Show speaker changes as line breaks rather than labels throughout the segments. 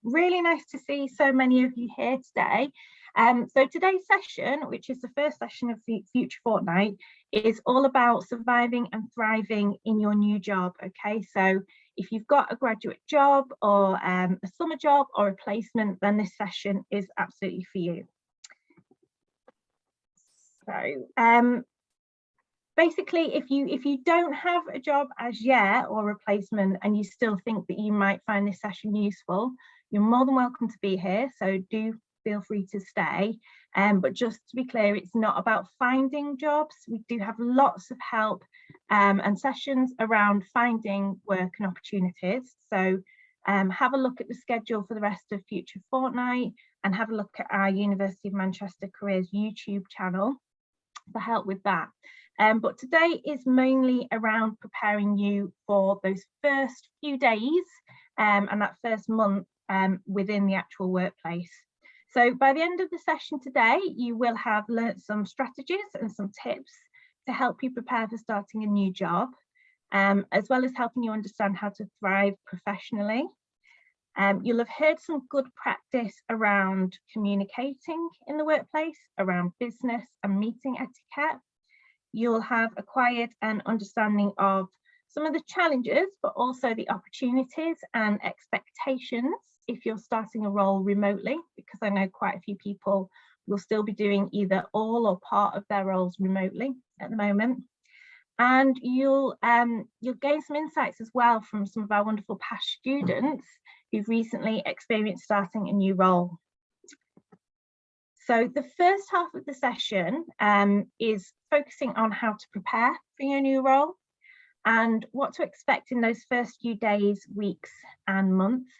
Really nice to see so many of you here today. So today's session, which is the first session of the Future Fortnight, is all about surviving and thriving in your new job. Okay, so if you've got a graduate job or a summer job or a placement, then this session is absolutely for you. So basically, if you don't have a job as yet or a replacement and you still think that you might find this session useful, you're more than welcome to be here, so do feel free to stay. But just to be clear, it's not about finding jobs. We do have lots of help and sessions around finding work and opportunities. So have a look at the schedule for the rest of Future Fortnight and have a look at our University of Manchester Careers YouTube channel for help with that. But today is mainly around preparing you for those first few days and that first month within the actual workplace. So by the end of the session today, you will have learnt some strategies and some tips to help you prepare for starting a new job, as well as helping you understand how to thrive professionally. You'll have heard some good practice around communicating in the workplace, around business and meeting etiquette. You'll have acquired an understanding of some of the challenges, but also the opportunities and expectations if you're starting a role remotely, because I know quite a few people will still be doing either all or part of their roles remotely at the moment. And you'll gain some insights as well from some of our wonderful past students who've recently experienced starting a new role. So the first half of the session is focusing on how to prepare for your new role and what to expect in those first few days, weeks and months.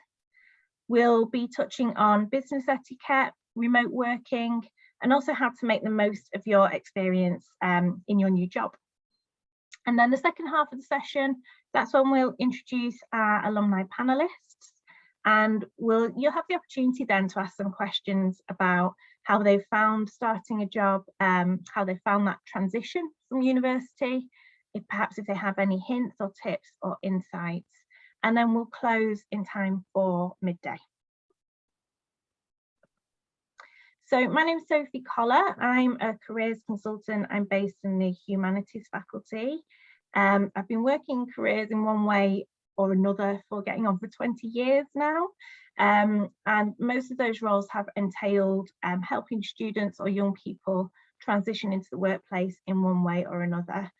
We'll be touching on business etiquette, remote working, and also how to make the most of your experience in your new job. And then the second half of the session, that's when we'll introduce our alumni panelists, and you'll have the opportunity then to ask some questions about how they've found starting a job, how they found that transition from university, if they have any hints or tips or insights. And then we'll close in time for midday. So my name is Sophie Collar. I'm a careers consultant. I'm based in the humanities faculty. I've been working in careers in one way or another for getting on for 20 years now. And most of those roles have entailed helping students or young people transition into the workplace in one way or another.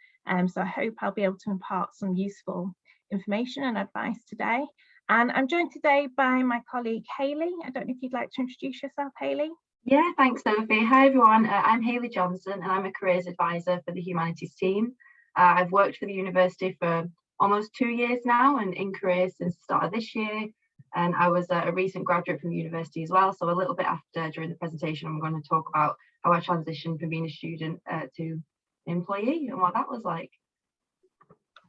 So I hope I'll be able to impart some useful information and advice today. And I'm joined today by my colleague Hayley. I don't know if you'd like to introduce yourself, Hayley.
Yeah, thanks, Sophie. Hi, everyone. I'm Hayley Johnson, and I'm a careers advisor for the humanities team. I've worked for the university for almost 2 years now and in careers since the start of this year. And I was a recent graduate from the university as well. So a little bit after, during the presentation, I'm going to talk about how I transitioned from being a student to employee and what that was like.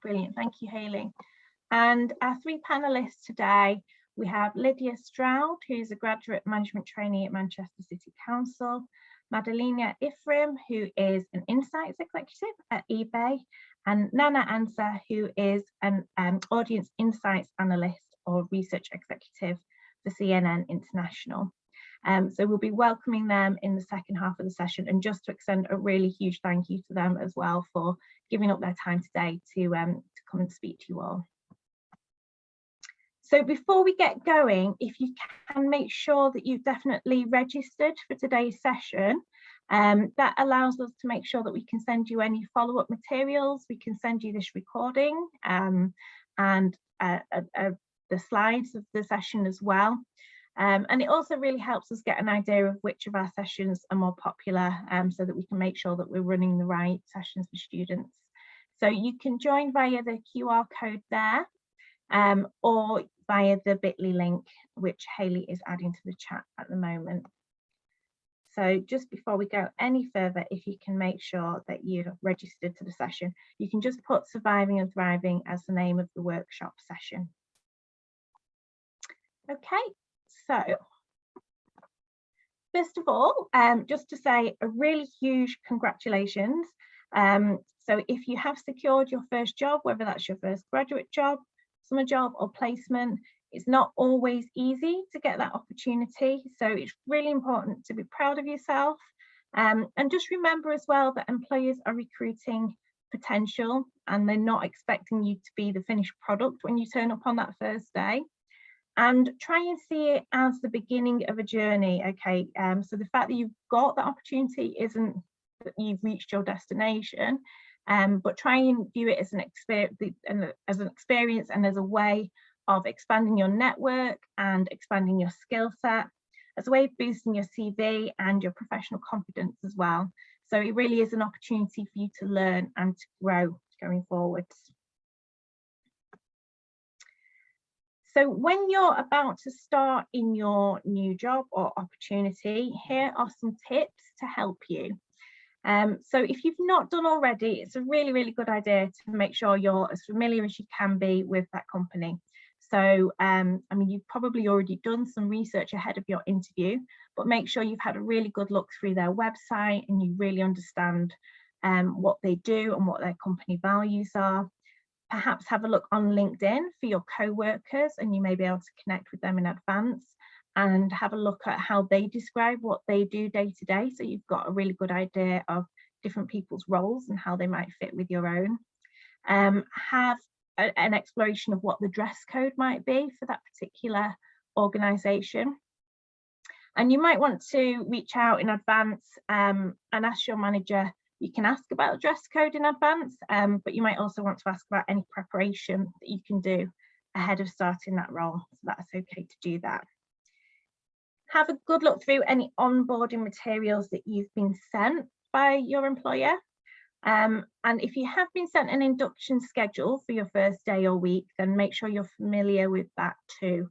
Brilliant. Thank you, Hayley. And our three panelists today, we have Lydia Stroud, who's a graduate management trainee at Manchester City Council, Madalena Ifrim, who is an insights executive at eBay, and Nana Ansah, who is an audience insights analyst or research executive for CNN International. So we'll be welcoming them in the second half of the session, and just to extend a really huge thank you to them as well for giving up their time today to come and speak to you all. So before we get going, if you can make sure that you've definitely registered for today's session, that allows us to make sure that we can send you any follow-up materials. We can send you this recording and the slides of the session as well. And it also really helps us get an idea of which of our sessions are more popular, so that we can make sure that we're running the right sessions for students. So you can join via the QR code there, or via the bit.ly link, which Hayley is adding to the chat at the moment. So just before we go any further, if you can make sure that you've registered to the session, you can just put Surviving and Thriving as the name of the workshop session. Okay, so first of all, just to say a really huge congratulations. So if you have secured your first job, whether that's your first graduate job, summer job or placement, It's not always easy to get that opportunity, so it's really important to be proud of yourself. And just remember as well that employers are recruiting potential and they're not expecting you to be the finished product when you turn up on that first day. And try and see it as the beginning of a journey. Okay, so the fact that you've got that opportunity isn't that you've reached your destination, but try and view it as an experience and as a way of expanding your network and expanding your skill set, as a way of boosting your CV and your professional confidence as well. So it really is an opportunity for you to learn and to grow going forwards. So when you're about to start in your new job or opportunity, here are some tips to help you. So if you've not done already, it's a really, really good idea to make sure you're as familiar as you can be with that company. So, I mean, you've probably already done some research ahead of your interview, but make sure you've had a really good look through their website and you really understand what they do and what their company values are. Perhaps have a look on LinkedIn for your co-workers and you may be able to connect with them in advance and have a look at how they describe what they do day to day. So you've got a really good idea of different people's roles and how they might fit with your own. Have an exploration of what the dress code might be for that particular organisation. And you might want to reach out in advance and ask your manager. You can ask about the dress code in advance, but you might also want to ask about any preparation that you can do ahead of starting that role. So that's okay to do that. Have a good look through any onboarding materials that you've been sent by your employer. And if you have been sent an induction schedule for your first day or week, then make sure you're familiar with that too.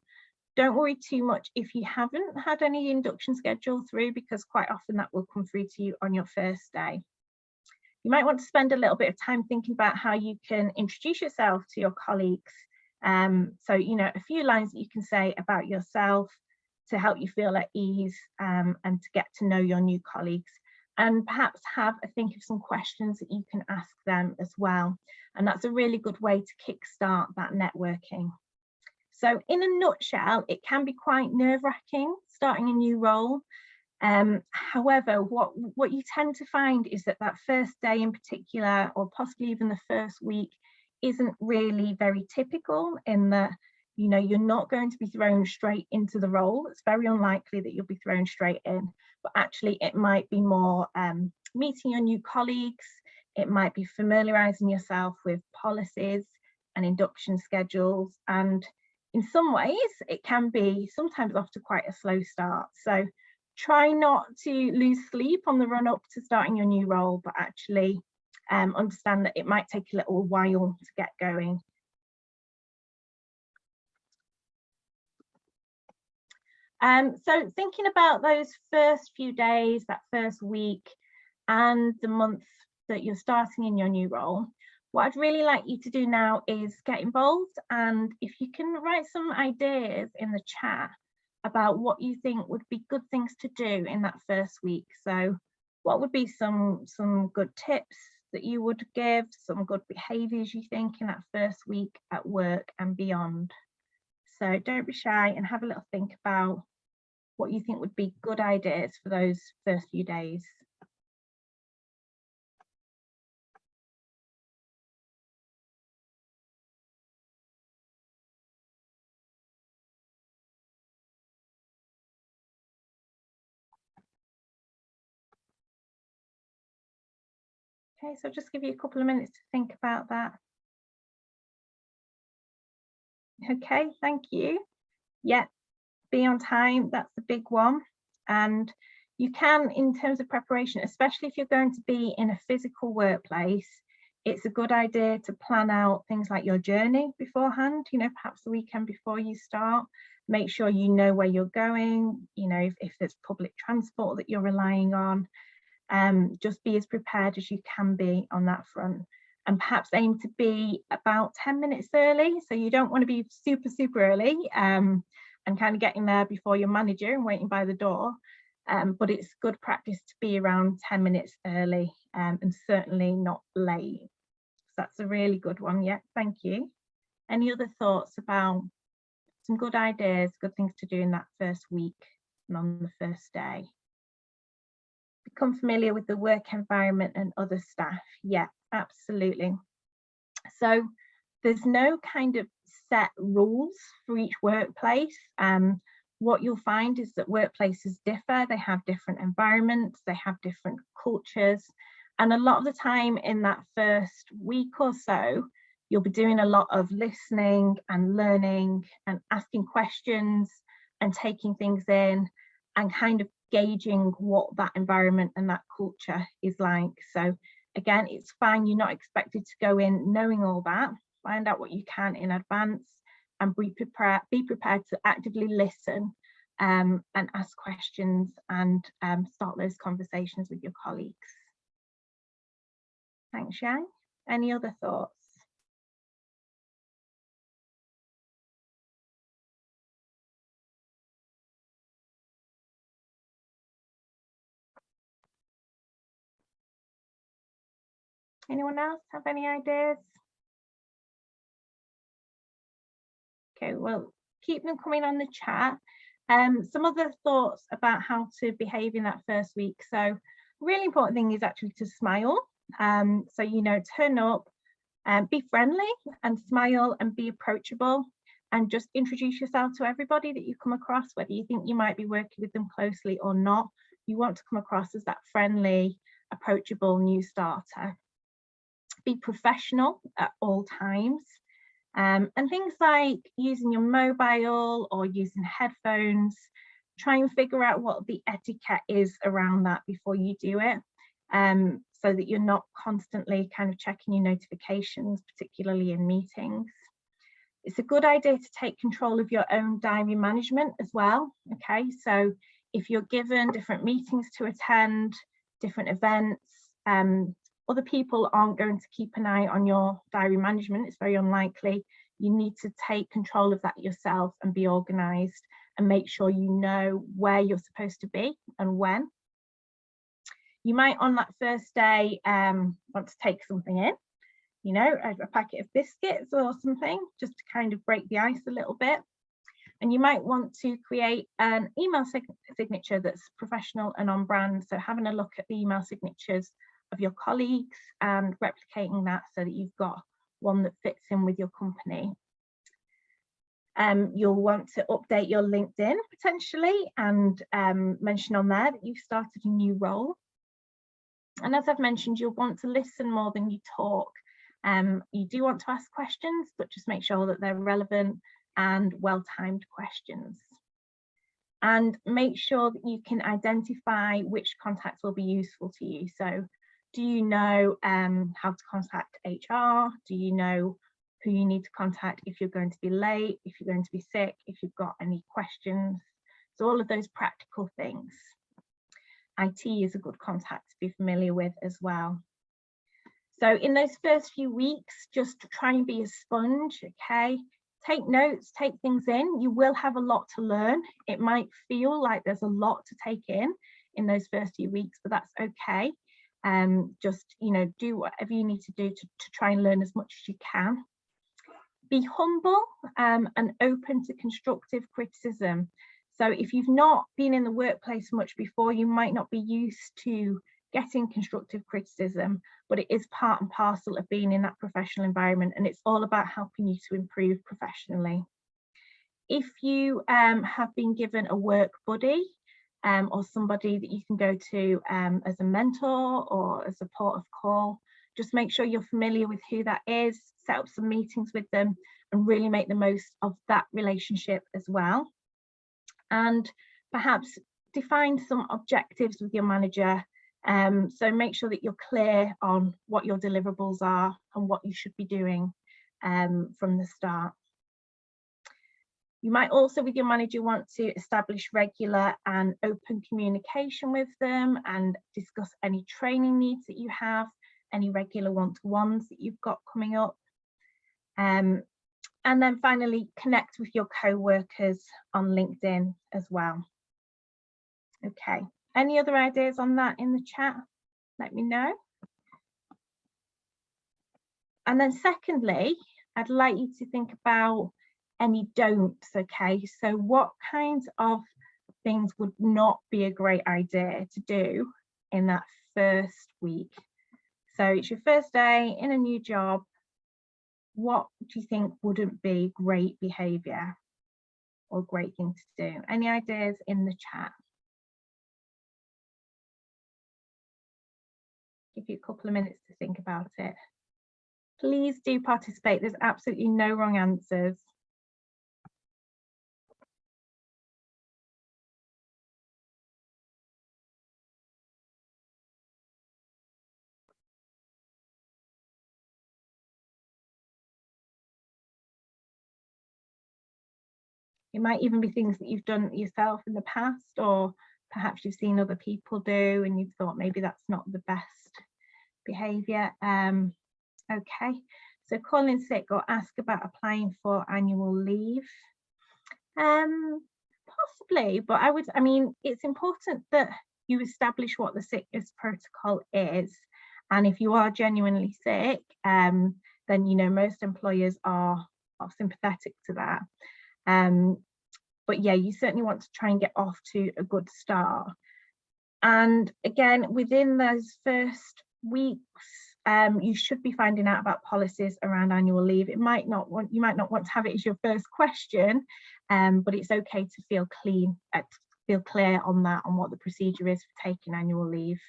Don't worry too much if you haven't had any induction schedule through, because quite often that will come through to you on your first day. You might want to spend a little bit of time thinking about how you can introduce yourself to your colleagues. So, you know, a few lines that you can say about yourself to help you feel at ease and to get to know your new colleagues. And perhaps have a think of some questions that you can ask them as well. And that's a really good way to kickstart that networking. So in a nutshell, it can be quite nerve-wracking starting a new role. However, what you tend to find is that first day in particular, or possibly even the first week, isn't really very typical in that, you know, you're not going to be thrown straight into the role. It's very unlikely that you'll be thrown straight in, but actually it might be more meeting your new colleagues. It might be familiarising yourself with policies and induction schedules. And in some ways, it can be sometimes off to quite a slow start. So try not to lose sleep on the run up to starting your new role, but actually understand that it might take a little while to get going. So thinking about those first few days, that first week and the month that you're starting in your new role, what I'd really like you to do now is get involved, and if you can write some ideas in the chat about what you think would be good things to do in that first week. So what would be some good tips that you would give, some good behaviours you think in that first week at work and beyond. So don't be shy and have a little think about what you think would be good ideas for those first few days. Okay, so I'll just give you a couple of minutes to think about that. Okay, thank you. Yeah, be on time, that's the big one. And you can, in terms of preparation, especially if you're going to be in a physical workplace, it's a good idea to plan out things like your journey beforehand, you know, perhaps the weekend before you start. Make sure you know where you're going, you know, if there's public transport that you're relying on. Just be as prepared as you can be on that front, and perhaps aim to be about 10 minutes early. So you don't want to be super early and kind of getting there before your manager and waiting by the door, but it's good practice to be around 10 minutes early and certainly not late. So that's a really good one. Yeah, thank you. Any other thoughts about some good ideas, good things to do in that first week and on the first day. Become familiar with the work environment and other staff. Yeah, absolutely. So there's no kind of set rules for each workplace. What you'll find is that workplaces differ. They have different environments, they have different cultures. And a lot of the time in that first week or so, you'll be doing a lot of listening and learning and asking questions and taking things in and kind of gauging what that environment and that culture is like. So again, it's fine, you're not expected to go in knowing all that. Find out what you can in advance and be prepared to actively listen and ask questions and start those conversations with your colleagues. Thanks, Yang. Any other thoughts? Anyone else have any ideas? Okay, well, keep them coming on the chat. Some other thoughts about how to behave in that first week. So really important thing is actually to smile. So, you know, turn up, be friendly and smile and be approachable and just introduce yourself to everybody that you come across, whether you think you might be working with them closely or not. You want to come across as that friendly, approachable new starter. Be professional at all times. And things like using your mobile or using headphones, try and figure out what the etiquette is around that before you do it, so that you're not constantly kind of checking your notifications, particularly in meetings. It's a good idea to take control of your own diary management as well. Okay, so if you're given different meetings to attend, different events, other people aren't going to keep an eye on your diary management. It's very unlikely. You need to take control of that yourself and be organised and make sure you know where you're supposed to be and when. You might on that first day want to take something in, you know, a packet of biscuits or something, just to kind of break the ice a little bit. And you might want to create an email signature that's professional and on brand. So having a look at the email signatures of your colleagues and replicating that so that you've got one that fits in with your company. You'll want to update your LinkedIn potentially and mention on there that you've started a new role. And as I've mentioned, you'll want to listen more than you talk. You do want to ask questions, but just make sure that they're relevant and well-timed questions. And make sure that you can identify which contacts will be useful to you. So do you know how to contact HR? Do you know who you need to contact if you're going to be late, if you're going to be sick, if you've got any questions? So all of those practical things. IT is a good contact to be familiar with as well. So in those first few weeks, just try and be a sponge, okay? Take notes, take things in. You will have a lot to learn. It might feel like there's a lot to take in those first few weeks, but that's okay. Just, you know, do whatever you need to do to try and learn as much as you can. Be humble and open to constructive criticism. So if you've not been in the workplace much before, you might not be used to getting constructive criticism, but it is part and parcel of being in that professional environment, and it's all about helping you to improve professionally. If you have been given a work buddy or somebody that you can go to as a mentor or a port of call, just make sure you're familiar with who that is, set up some meetings with them and really make the most of that relationship as well. And perhaps define some objectives with your manager. So make sure that you're clear on what your deliverables are and what you should be doing from the start. You might also, with your manager, want to establish regular and open communication with them and discuss any training needs that you have, any regular one-to-ones that you've got coming up. And then finally, connect with your co-workers on LinkedIn as well. Okay, any other ideas on that in the chat? Let me know. And then secondly, I'd like you to think about any don'ts. Okay, so what kinds of things would not be a great idea to do in that first week? So it's your first day in a new job. What do you think wouldn't be great behaviour or great thing to do? Any ideas in the chat? Give you a couple of minutes to think about it. Please do participate. There's absolutely no wrong answers. It might even be things that you've done yourself in the past, or perhaps you've seen other people do and you've thought maybe that's not the best behaviour. Okay, so call in sick or ask about applying for annual leave. Possibly, but I mean, it's important that you establish what the sickness protocol is. And if you are genuinely sick, then, you know, most employers are sympathetic to that. But yeah, you certainly want to try and get off to a good start. And again, within those first weeks, you should be finding out about policies around annual leave. You might not want to have it as your first question, but it's okay to feel clear on that, on what the procedure is for taking annual leave.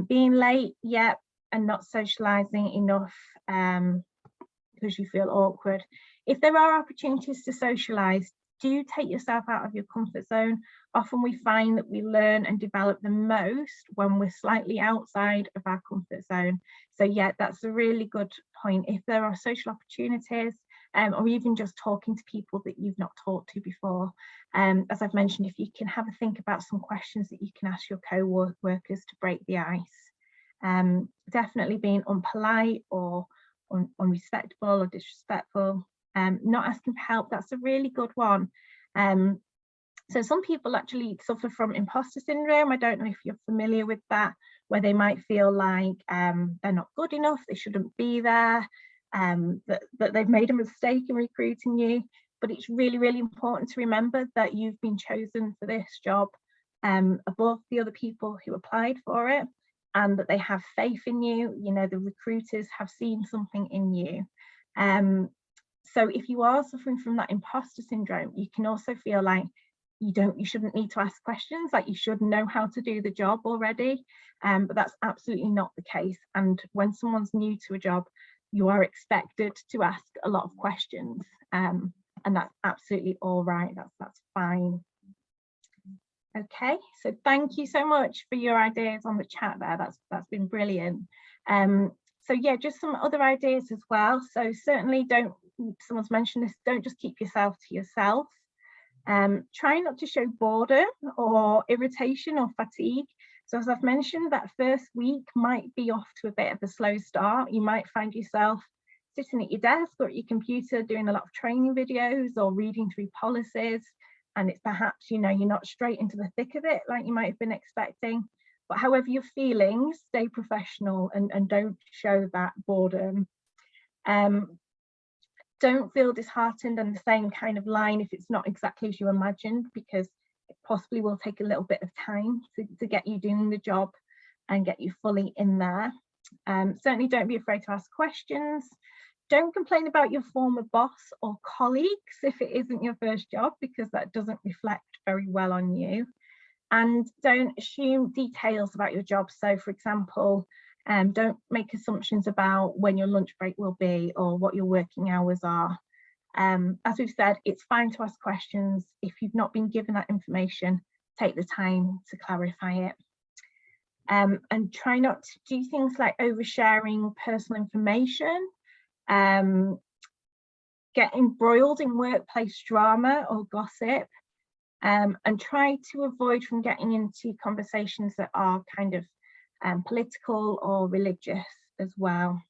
Being late, yep, and not socialising enough because you feel awkward. If there are opportunities to socialise, do take yourself out of your comfort zone. Often we find that we learn and develop the most when we're slightly outside of our comfort zone. So yeah, that's a really good point. If there are social opportunities, or even just talking to people that you've not talked to before, as I've mentioned, if you can have a think about some questions that you can ask your co-workers to break the ice. Definitely being unpolite or unrespectful or disrespectful. Not asking for help, that's a really good one. So some people actually suffer from imposter syndrome. I don't know if you're familiar with that, where they might feel like they're not good enough, they shouldn't be there, that they've made a mistake in recruiting you. But it's really, really important to remember that you've been chosen for this job above the other people who applied for it, and that they have faith in you. You know, the recruiters have seen something in you. So if you are suffering from that imposter syndrome, you can also feel like you shouldn't need to ask questions, like you should know how to do the job already. But that's absolutely not the case. And when someone's new to a job, you are expected to ask a lot of questions, and that's absolutely all right. That's fine. Okay, so thank you so much for your ideas on the chat there. That's been brilliant. So yeah, just some other ideas as well. So certainly someone's mentioned this, don't just keep yourself to yourself. Try not to show boredom or irritation or fatigue. So as I've mentioned, that first week might be off to a bit of a slow start. You might find yourself sitting at your desk or at your computer doing a lot of training videos or reading through policies, and it's perhaps, you know, you're not straight into the thick of it like you might have been expecting. But however you're feeling, stay professional and don't show that boredom. Don't feel disheartened on the same kind of line if it's not exactly as you imagined, because it possibly will take a little bit of time to get you doing the job and get you fully in there. Certainly don't be afraid to ask questions. Don't complain about your former boss or colleagues if it isn't your first job, because that doesn't reflect very well on you. And don't assume details about your job. So for example, don't make assumptions about when your lunch break will be or what your working hours are. As we've said, it's fine to ask questions. If you've not been given that information, take the time to clarify it. And try not to do things like oversharing personal information, get embroiled in workplace drama or gossip, and try to avoid from getting into conversations that are kind of political or religious as well.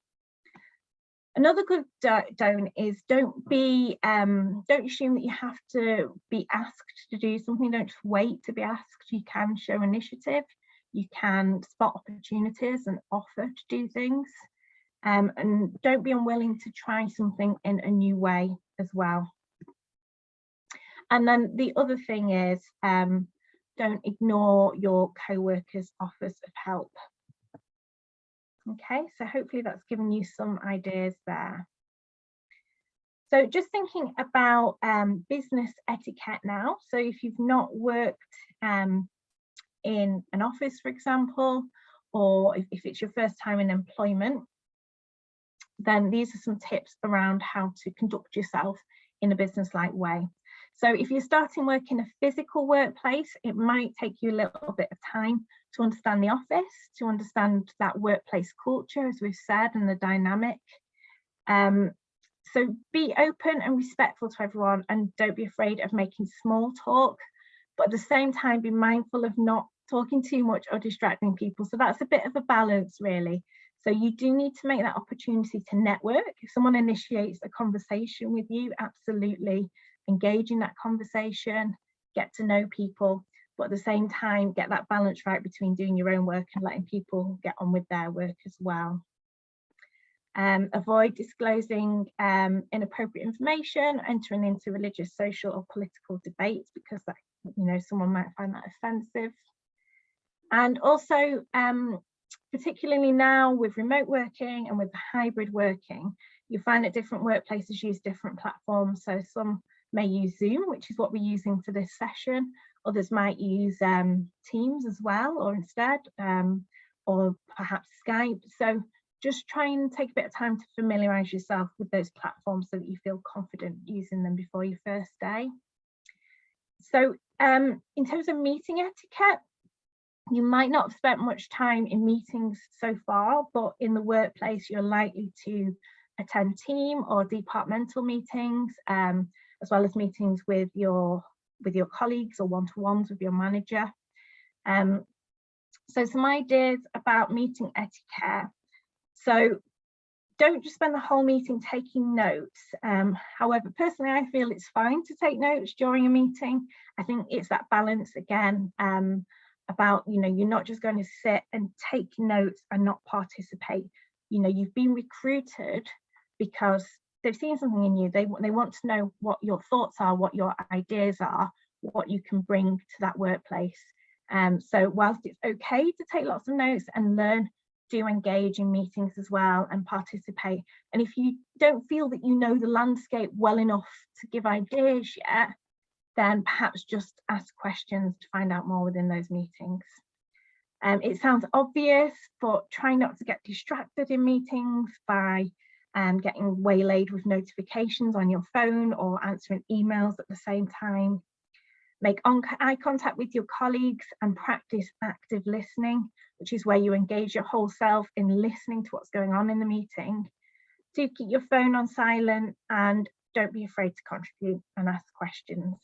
Another good don't is don't assume that you have to be asked to do something. Don't just wait to be asked. You can show initiative, you can spot opportunities and offer to do things, and don't be unwilling to try something in a new way. as well. And then the other thing is, don't ignore your co-workers' offers of help. Okay, so hopefully that's given you some ideas there. So just thinking about business etiquette now. So if you've not worked in an office, for example, or if it's your first time in employment, then these are some tips around how to conduct yourself in a business-like way. So if you're starting work in a physical workplace, it might take you a little bit of time to understand the office, to understand that workplace culture, as we've said, and the dynamic. So be open and respectful to everyone, and don't be afraid of making small talk, but at the same time, be mindful of not talking too much or distracting people. So that's a bit of a balance, really. So you do need to make that opportunity to network. If someone initiates a conversation with you, absolutely engage in that conversation, get to know people, but at the same time, get that balance right between doing your own work and letting people get on with their work as well. Avoid disclosing inappropriate information, entering into religious, social or political debates, because that, someone might find that offensive. And also, particularly now with remote working and with hybrid working, you find that different workplaces use different platforms. So some may use Zoom, which is what we're using for this session. Others might use Teams as well, or instead, or perhaps Skype. So just try and take a bit of time to familiarise yourself with those platforms so that you feel confident using them before your first day. So in terms of meeting etiquette, you might not have spent much time in meetings so far, but in the workplace, you're likely to attend team or departmental meetings, as well as meetings with your colleagues or one-to-ones with your manager. So some ideas about meeting etiquette. So don't just spend the whole meeting taking notes. However, personally, I feel it's fine to take notes during a meeting. I think it's that balance again, about, you're not just going to sit and take notes and not participate. You've been recruited because they've seen something in you. They want to know what your thoughts are, what your ideas are, what you can bring to that workplace. So whilst it's okay to take lots of notes and learn, do engage in meetings as well and participate. And if you don't feel that you know the landscape well enough to give ideas yet, then perhaps just ask questions to find out more within those meetings. It sounds obvious, but try not to get distracted in meetings by getting waylaid with notifications on your phone or answering emails at the same time. Make eye contact with your colleagues and practice active listening, which is where you engage your whole self in listening to what's going on in the meeting. Do keep your phone on silent and don't be afraid to contribute and ask questions.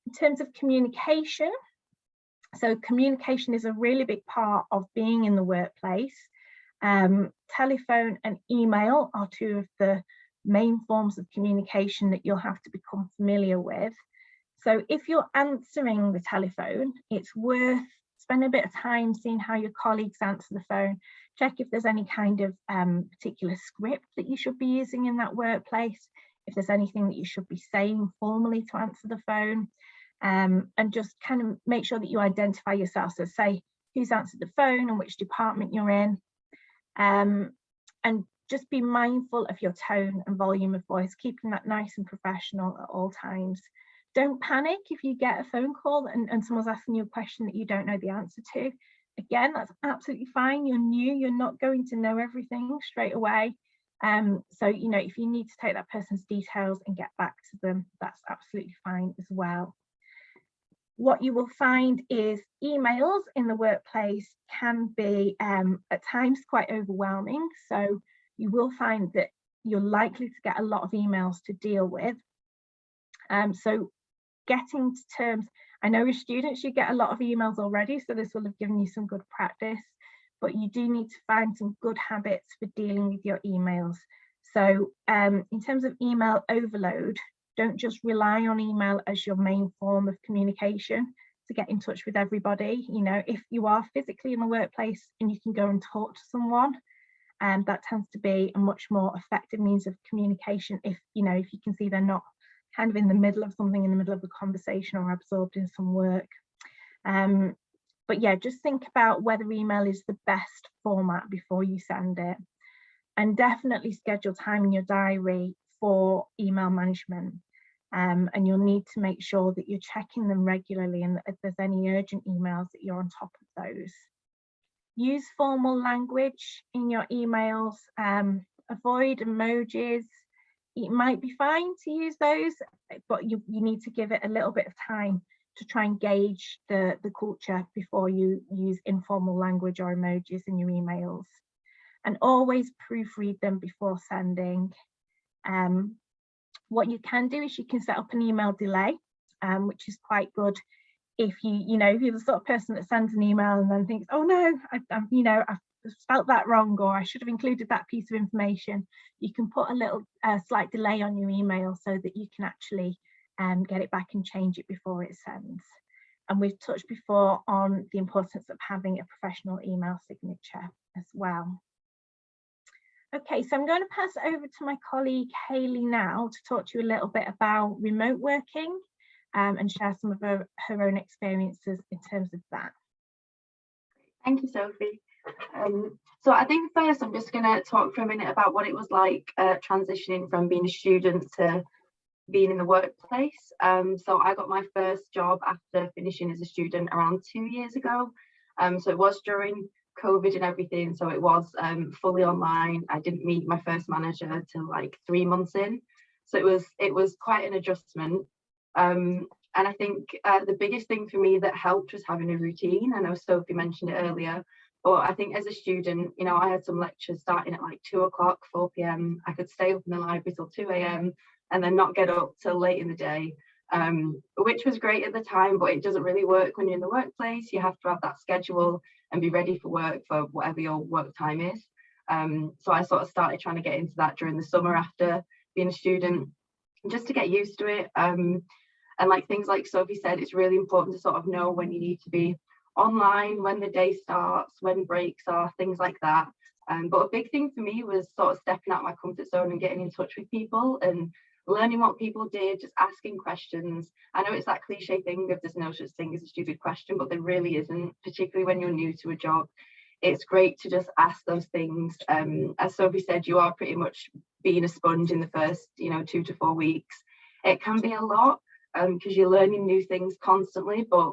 In terms of communication, so communication is a really big part of being in the workplace. Telephone and email are two of the main forms of communication that you'll have to become familiar with. So if you're answering the telephone, it's worth spending a bit of time seeing how your colleagues answer the phone. Check if there's any kind of particular script that you should be using in that workplace, if there's anything that you should be saying formally to answer the phone, and just kind of make sure that you identify yourself. So say who's answered the phone and which department you're in, and just be mindful of your tone and volume of voice, keeping that nice and professional at all times. Don't panic if you get a phone call and someone's asking you a question that you don't know the answer to. Again, that's absolutely fine. You're new, you're not going to know everything straight away. So, if you need to take that person's details and get back to them, that's absolutely fine as well. What you will find is emails in the workplace can be at times quite overwhelming. So you will find that you're likely to get a lot of emails to deal with. So getting to terms, I know as students you get a lot of emails already, so this will have given you some good practice, but you do need to find some good habits for dealing with your emails. So in terms of email overload, don't just rely on email as your main form of communication to get in touch with everybody. If you are physically in the workplace and you can go and talk to someone, that tends to be a much more effective means of communication if you can see they're not kind of in the middle of something, in the middle of a conversation, or absorbed in some work. But yeah, just think about whether email is the best format before you send it, and definitely schedule time in your diary for email management. And you'll need to make sure that you're checking them regularly, and that if there's any urgent emails, that you're on top of those. Use formal language in your emails. Avoid emojis. It might be fine to use those, but you need to give it a little bit of time to try and gauge the culture before you use informal language or emojis in your emails. And always proofread them before sending. What you can do is you can set up an email delay, which is quite good if if you're the sort of person that sends an email and then thinks, oh no, I've spelt that wrong, or I should have included that piece of information. You can put a slight delay on your email so that you can actually get it back and change it before it sends. And we've touched before on the importance of having a professional email signature as well. Okay, so I'm going to pass it over to my colleague Hayley now to talk to you a little bit about remote working and share some of her own experiences in terms of that.
Thank you, Sophie. So I think first I'm just going to talk for a minute about what it was like transitioning from being a student to being in the workplace. So I got my first job after finishing as a student around 2 years ago. So it was during COVID and everything, so it was fully online. I didn't meet my first manager till like 3 months in, so it was quite an adjustment. And I think the biggest thing for me that helped was having a routine. I know Sophie mentioned it earlier, but I think as a student, I had some lectures starting at like 2 o'clock, 4 p.m. I could stay up in the library till 2 a.m. and then not get up till late in the day, which was great at the time, but it doesn't really work when you're in the workplace. You have to have that schedule and be ready for work for whatever your work time is. So I sort of started trying to get into that during the summer after being a student, just to get used to it. And like things like Sophie said, it's really important to sort of know when you need to be online, when the day starts, when breaks are, things like that. But a big thing for me was sort of stepping out of my comfort zone and getting in touch with people and learning what people did, just asking questions. I know it's that cliche thing of there's no such thing as a stupid question, but there really isn't, particularly when you're new to a job. It's great to just ask those things. As Sophie said, you are pretty much being a sponge in the first 2 to 4 weeks. It can be a lot because you're learning new things constantly, but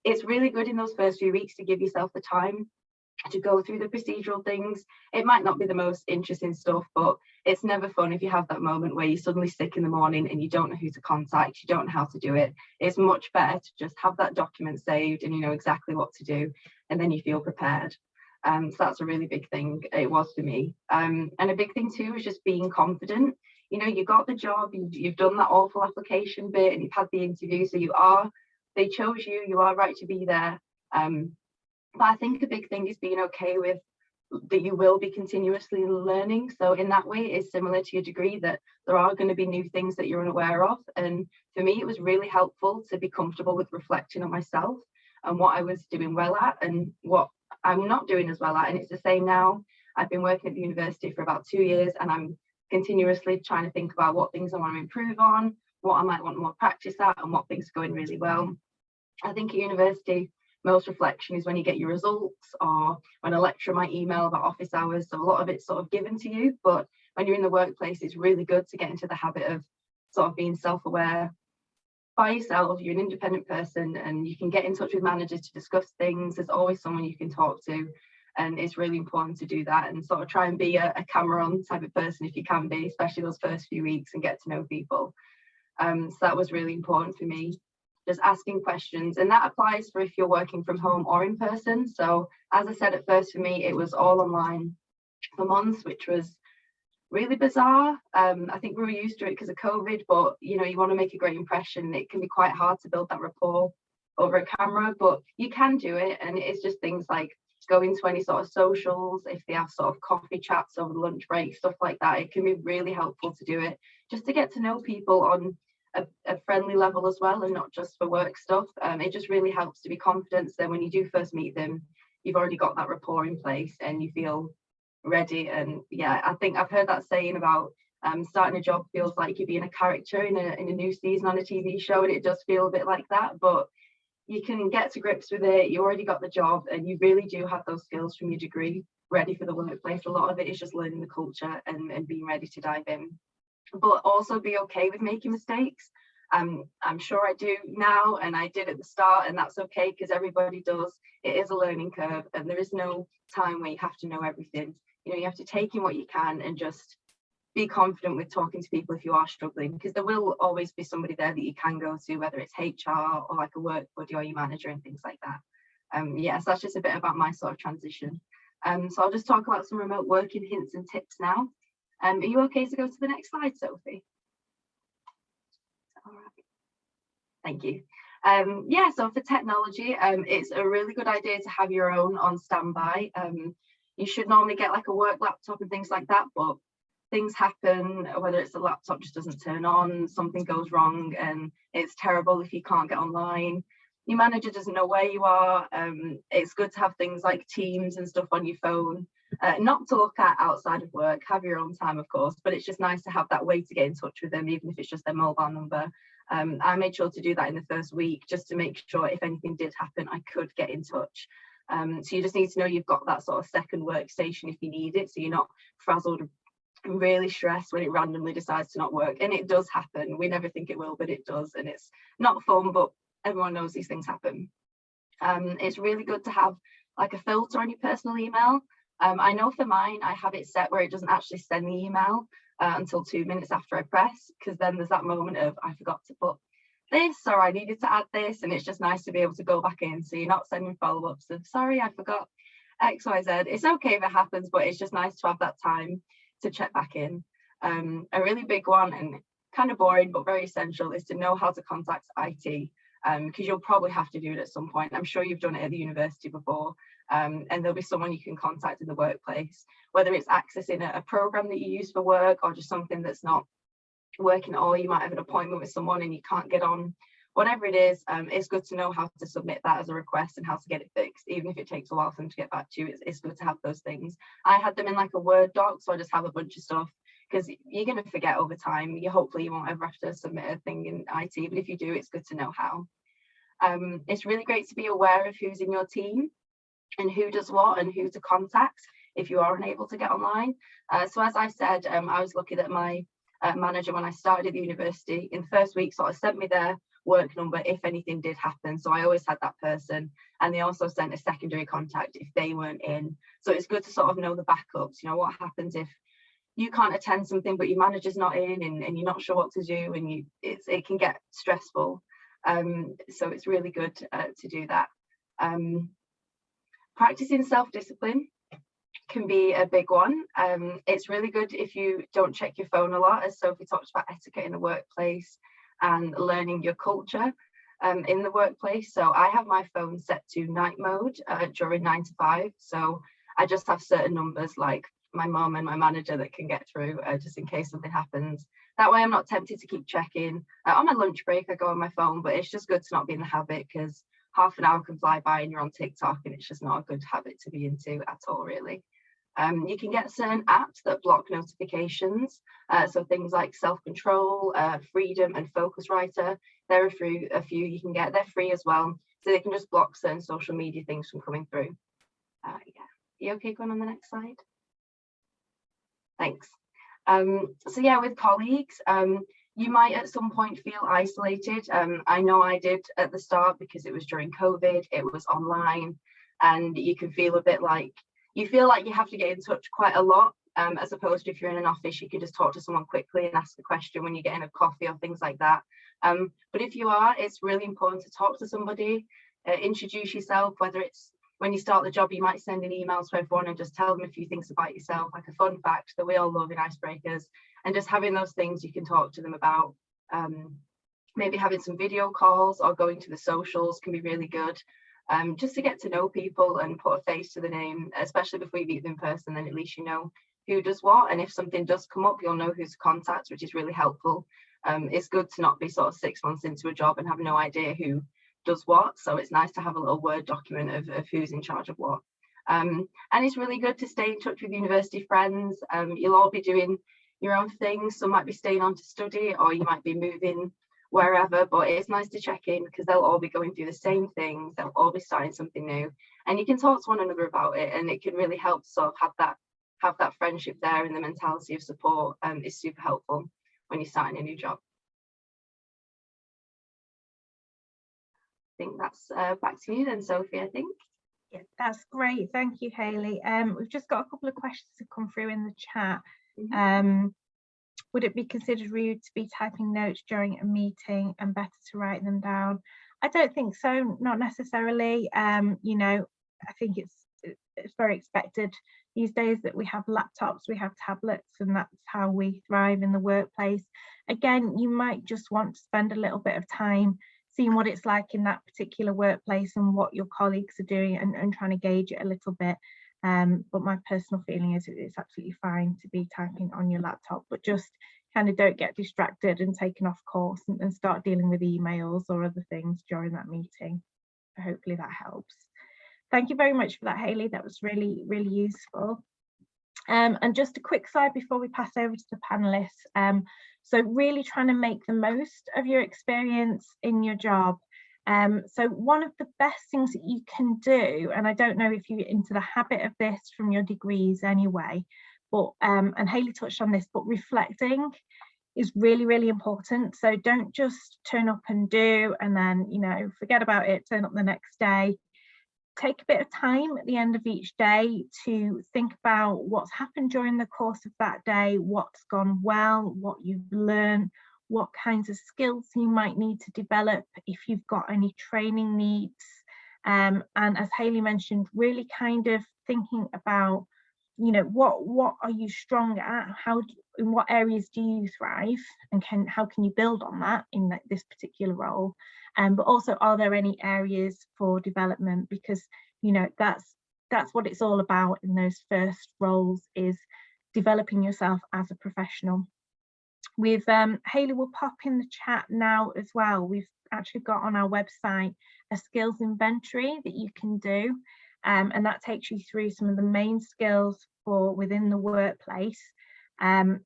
it's really good in those first few weeks to give yourself the time to go through the procedural things. It might not be the most interesting stuff, but it's never fun if you have that moment where you're suddenly sick in the morning and you don't know who to contact, you don't know how to do it. It's much better to just have that document saved and you know exactly what to do, and then you feel prepared. So that's a really big thing. It was for me. And a big thing too is just being confident. You got the job, you've done that awful application bit and you've had the interview, so they chose you, you are right to be there. But I think a big thing is being okay with that you will be continuously learning. So in that way, it's similar to your degree, that there are going to be new things that you're unaware of. And for me, it was really helpful to be comfortable with reflecting on myself and what I was doing well at and what I'm not doing as well at. And it's the same now. I've been working at the university for about 2 years and I'm continuously trying to think about what things I want to improve on, what I might want more practice at, and what things are going really well. I think at university, most reflection is when you get your results or when a lecturer might email about office hours. So a lot of it's sort of given to you, but when you're in the workplace, it's really good to get into the habit of sort of being self-aware by yourself. You're an independent person and you can get in touch with managers to discuss things. There's always someone you can talk to, and it's really important to do that and sort of try and be a camera on type of person if you can be, especially those first few weeks, and get to know people. So that was really important for me. Just asking questions, and that applies for if you're working from home or in person. So as I said, at first for me it was all online for months, which was really bizarre. I think we were used to it because of COVID, but you want to make a great impression. It can be quite hard to build that rapport over a camera, but you can do it. And it's just things like going to any sort of socials, if they have sort of coffee chats over the lunch break, stuff like that. It can be really helpful to do it just to get to know people on a friendly level as well, and not just for work stuff. It just really helps to be confident. So then when you do first meet them, you've already got that rapport in place and you feel ready. And yeah, I think I've heard that saying about starting a job feels like you're being a character in a new season on a TV show, and it does feel a bit like that, but you can get to grips with it. You already got the job, and you really do have those skills from your degree ready for the workplace. A lot of it is just learning the culture and being ready to dive in, but also be okay with making mistakes. I'm sure I do now, and I did at the start, and that's okay, because everybody does. It is a learning curve, and there is no time where you have to know everything. You know, you have to take in what you can and just be confident with talking to people if you are struggling, because there will always be somebody there that you can go to, whether it's HR or like a work buddy or your manager and things like that. Yes, that's just a bit about my sort of transition. So I'll just talk about some remote working hints and tips now. Are you okay to go to the next slide, Sophie? All right. Thank you. Yeah, so for technology, it's a really good idea to have your own on standby. You should normally get like a work laptop and things like that, but things happen, whether it's the laptop just doesn't turn on, something goes wrong, and it's terrible if you can't get online. Your manager doesn't know where you are. It's good to have things like Teams and stuff on your phone, not to look at outside of work. Have your own time, of course, but it's just nice to have that way to get in touch with them, even if it's just their mobile number. I made sure to do that in the first week, just to make sure if anything did happen, I could get in touch. So you just need to know you've got that sort of second workstation if you need it, so you're not frazzled and really stressed when it randomly decides to not work. And it does happen. We never think it will, but it does, and it's not fun, but everyone knows these things happen. It's really good to have like a filter on your personal email. I know for mine, I have it set where it doesn't actually send the email until 2 minutes after I press, because then there's that moment of I forgot to put this, or I needed to add this, and it's just nice to be able to go back in, so you're not sending follow-ups of sorry I forgot XYZ. It's okay if it happens, but it's just nice to have that time to check back in. A really big one, and kind of boring but very essential, is to know how to contact IT, because you'll probably have to do it at some point. I'm sure you've done it at the university before, and there'll be someone you can contact in the workplace, whether it's accessing a program that you use for work or just something that's not working at all. You might have an appointment with someone and you can't get on. Whatever it is, it's good to know how to submit that as a request and how to get it fixed, even if it takes a while for them to get back to you. It's good to have those things. I had them in like a Word doc, so I just have a bunch of stuff, because you're going to forget over time. Hopefully you won't ever have to submit a thing in IT, but if you do, it's good to know how. It's really great to be aware of who's in your team and who does what and who to contact if you are unable to get online. So as I said, I was lucky that my manager, when I started at the university, in the first week sort of sent me their work number if anything did happen, so I always had that person, and they also sent a secondary contact if they weren't in. So it's good to sort of know the backups. You know, what happens if you can't attend something but your manager's not in, and you're not sure what to do, and it can get stressful. So it's really good to do that. Practicing self-discipline can be a big one. It's really good if you don't check your phone a lot, as Sophie talked about etiquette in the workplace and learning your culture in the workplace. So I have my phone set to night mode during 9 to 5. So I just have certain numbers like my mom and my manager that can get through, just in case something happens. That way I'm not tempted to keep checking. On my lunch break, I go on my phone, but it's just good to not be in the habit, because half an hour can fly by and you're on TikTok, and it's just not a good habit to be into at all, really. You can get certain apps that block notifications. So things like Self-Control, Freedom and Focuswriter, there are a few you can get. They're free as well. So they can just block certain social media things from coming through. Yeah. You okay going on the next slide? Thanks. So yeah, with colleagues, you might at some point feel isolated. I know I did at the start, because it was during COVID, it was online, and you can feel a bit like, you feel like you have to get in touch quite a lot, as opposed to if you're in an office, you can just talk to someone quickly and ask a question when you're getting a coffee or things like that. But if you are, it's really important to talk to somebody, introduce yourself, whether it's when you start the job, you might send an email to everyone and just tell them a few things about yourself, like a fun fact that we all love in icebreakers, and just having those things you can talk to them about. Maybe having some video calls or going to the socials can be really good. Just to get to know people and put a face to the name, especially before you meet them in person, then at least you know who does what, and if something does come up, you'll know who to contact, which is really helpful. It's good to not be sort of 6 months into a job and have no idea who does what, so it's nice to have a little Word document of who's in charge of what. And it's really good to stay in touch with university friends. You'll all be doing your own things. Some might be staying on to study, or you might be moving wherever, but it's nice to check in because they'll all be going through the same things. They'll all be starting something new, and you can talk to one another about it, and it can really help sort of have that friendship there, and the mentality of support is super helpful when you're starting a new job. I think that's back to you then, Sophie, I think.
Yeah, that's great. Thank you, Hayley. We've just got a couple of questions that come through in the chat. Would it be considered rude to be typing notes during a meeting and better to write them down? I don't think so, not necessarily. You know, I think it's very expected these days that we have laptops, we have tablets, and that's how we thrive in the workplace. Again, you might just want to spend a little bit of time seeing what it's like in that particular workplace and what your colleagues are doing, and trying to gauge it a little bit. But my personal feeling is it's absolutely fine to be typing on your laptop, but just kind of don't get distracted and taken off course and start dealing with emails or other things during that meeting. So hopefully that helps. Thank you very much for that, Hayley. That was really, really useful. And just a quick side before we pass over to the panelists. So really trying to make the most of your experience in your job. So one of the best things that you can do, and I don't know if you're into the habit of this from your degrees anyway, but and Hayley touched on this, but reflecting is really, really important. So don't just turn up and do, and then, you know, forget about it, turn up the next day. Take a bit of time at the end of each day to think about what's happened during the course of that day, what's gone well, what you've learned, what kinds of skills you might need to develop, if you've got any training needs. And as Hayley mentioned, really kind of thinking about, you know, what are you strong at, in what areas do you thrive, and how can you build on that in this particular role. But also, are there any areas for development, because, you know, that's what it's all about in those first roles, is developing yourself as a professional. We've Hayley will pop in the chat now as well. We've actually got on our website a skills inventory that you can do, and that takes you through some of the main skills for within the workplace. And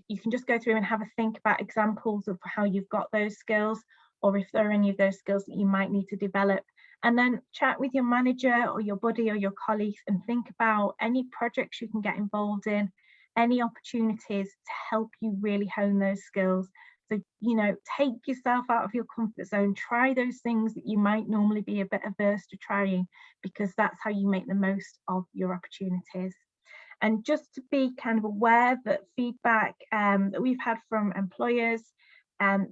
you can just go through and have a think about examples of how you've got those skills, or if there are any of those skills that you might need to develop. And then chat with your manager or your buddy or your colleagues and think about any projects you can get involved in, any opportunities to help you really hone those skills. So, you know, take yourself out of your comfort zone, try those things that you might normally be a bit averse to trying, because that's how you make the most of your opportunities. And just to be kind of aware that feedback that we've had from employers,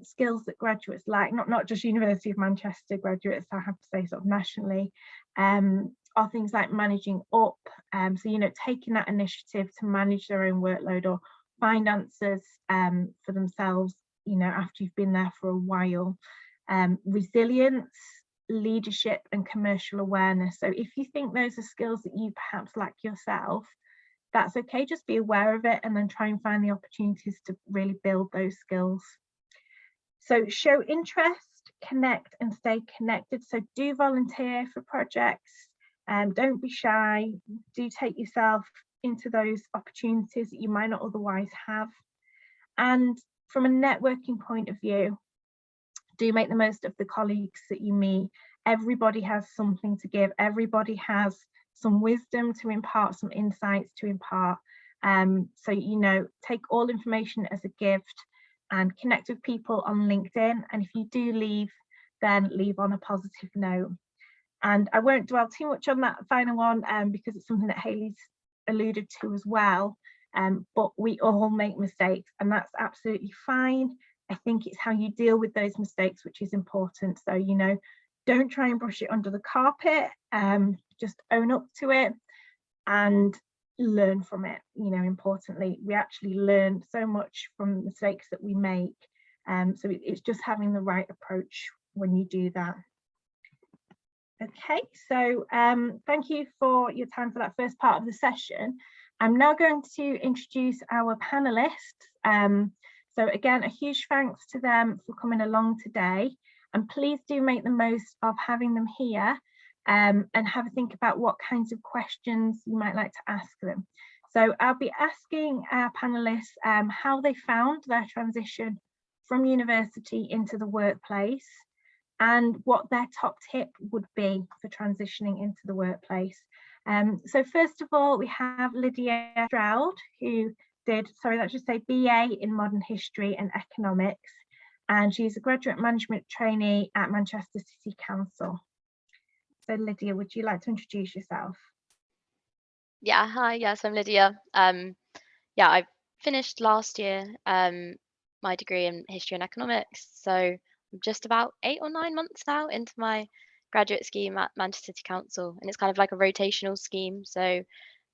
skills that graduates like, not just University of Manchester graduates, I have to say sort of nationally, are things like managing up. So, you know, taking that initiative to manage their own workload or find answers for themselves, you know, after you've been there for a while. Resilience, leadership and commercial awareness. So if you think those are skills that you perhaps lack yourself, that's okay, just be aware of it and then try and find the opportunities to really build those skills. So show interest, connect and stay connected. So do volunteer for projects, don't be shy, do take yourself into those opportunities that you might not otherwise have. And from a networking point of view, do make the most of the colleagues that you meet. Everybody has something to give, everybody has some wisdom to impart, some insights to impart. So, you know, take all information as a gift and connect with people on LinkedIn. And if you do leave, then leave on a positive note. And I won't dwell too much on that final one because it's something that Hayley's alluded to as well. But we all make mistakes and that's absolutely fine. I think it's how you deal with those mistakes which is important. So, you know, don't try and brush it under the carpet, just own up to it and learn from it. You know, importantly, we actually learn so much from mistakes that we make. So it's just having the right approach when you do that. Okay, so thank you for your time for that first part of the session. I'm now going to introduce our panelists. So again, a huge thanks to them for coming along today. And please do make the most of having them here and have a think about what kinds of questions you might like to ask them. So I'll be asking our panelists how they found their transition from university into the workplace and what their top tip would be for transitioning into the workplace. So first of all, we have Lydia Stroud, who did, sorry, let's just say BA in Modern History and Economics, and she's a graduate management trainee at Manchester City Council. So Lydia, would you like to introduce yourself?
Yeah, hi, yes, I'm Lydia. Yeah, I finished last year my degree in history and economics. So I'm just about 8 or 9 months now into my graduate scheme at Manchester City Council, and it's kind of like a rotational scheme. So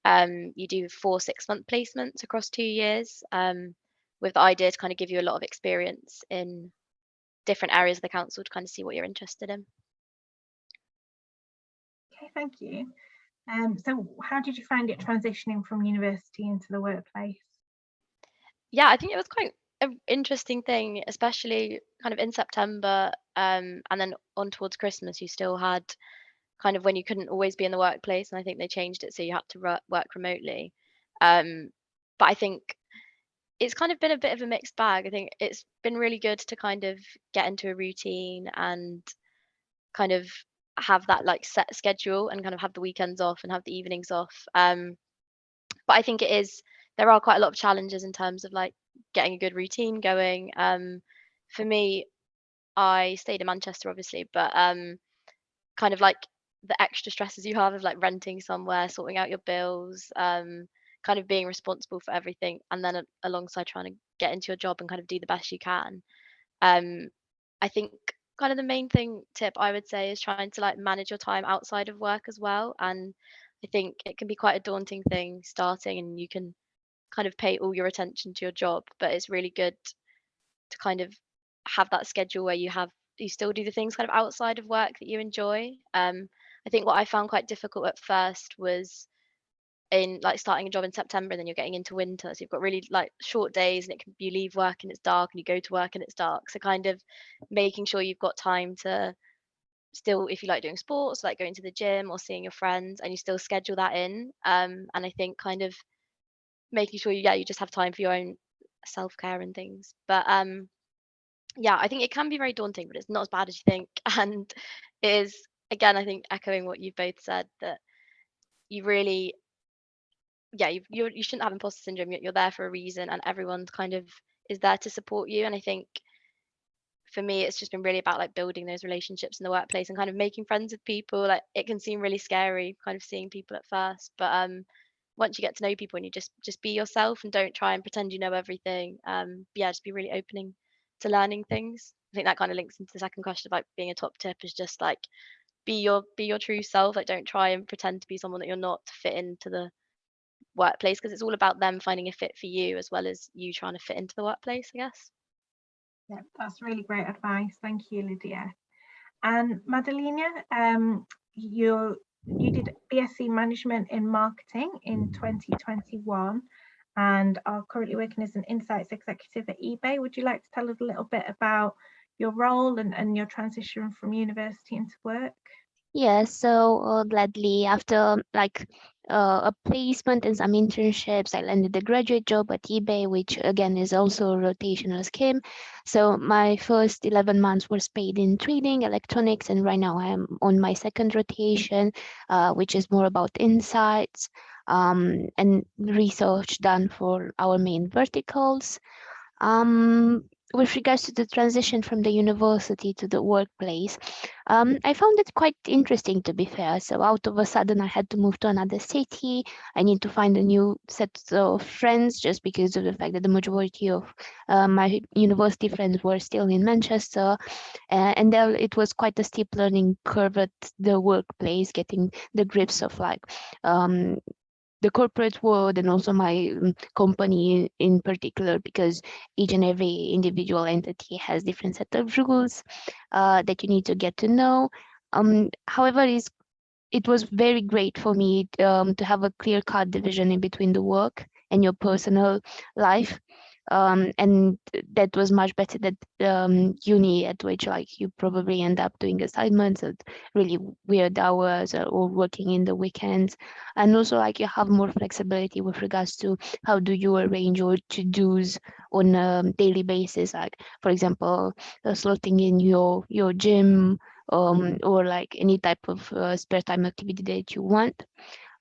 you do 4 6-month placements across 2 years, with the idea to kind of give you a lot of experience in different areas of the council to kind of see what you're interested in.
Okay, thank you. So how did you find it transitioning from university into the workplace?
Yeah, I think it was quite an interesting thing, especially kind of in September, and then on towards Christmas, you still had kind of when you couldn't always be in the workplace, and I think they changed it so you had to work remotely. But I think it's kind of been a bit of a mixed bag. I think it's been really good to kind of get into a routine and kind of have that like set schedule and kind of have the weekends off and have the evenings off. But I think there are quite a lot of challenges in terms of like getting a good routine going. For me, I stayed in Manchester obviously, but kind of like the extra stresses you have of like renting somewhere, sorting out your bills, kind of being responsible for everything, and then alongside trying to get into your job and kind of do the best you can. I think kind of the main tip I would say is trying to like manage your time outside of work as well. And I think it can be quite a daunting thing starting, and you can kind of pay all your attention to your job, but it's really good to kind of have that schedule where you still do the things kind of outside of work that you enjoy. I think what I found quite difficult at first was in like starting a job in September and then you're getting into winter, so you've got really like short days, and you leave work and it's dark, and you go to work and it's dark. So kind of making sure you've got time to still, if you like doing sports, like going to the gym or seeing your friends, and you still schedule that in. And I think kind of making sure you just have time for your own self-care and things. But yeah, I think it can be very daunting, but it's not as bad as you think. And it is, again, I think echoing what you've both said, that you really, yeah, you shouldn't have imposter syndrome. You're there for a reason, and everyone's kind of is there to support you. And I think for me, it's just been really about like building those relationships in the workplace and kind of making friends with people. Like it can seem really scary, kind of seeing people at first, but once you get to know people and you just be yourself and don't try and pretend you know everything. Yeah, just be really opening to learning things. I think that kind of links into the second question about being a top tip, is just like be your true self. Like don't try and pretend to be someone that you're not to fit into the workplace, because it's all about them finding a fit for you as well as you trying to fit into the workplace, I guess.
Yeah, that's really great advice. Thank you, Lydia. And Madalena, you did BSc Management in Marketing in 2021 and are currently working as an Insights Executive at eBay. Would you like to tell us a little bit about your role and your transition from university into work?
Yeah, so gladly, after like a placement and some internships, I landed a graduate job at eBay, which again is also a rotational scheme. So my first 11 months was paid in trading, electronics, and right now I am on my second rotation, which is more about insights and research done for our main verticals. With regards to the transition from the university to the workplace, I found it quite interesting, to be fair. So out of a sudden, I had to move to another city. I need to find a new set of friends, just because of the fact that the majority of my university friends were still in Manchester. And then it was quite a steep learning curve at the workplace, getting the grips of like the corporate world and also my company in particular, because each and every individual entity has different set of rules that you need to get to know. However, it was very great for me to have a clear-cut division in between the work and your personal life. and that was much better than uni, at which like you probably end up doing assignments at really weird hours, or working in the weekends. And also like you have more flexibility with regards to how do you arrange your to-dos on a daily basis, like for example slotting in your gym, or like any type of spare time activity that you want.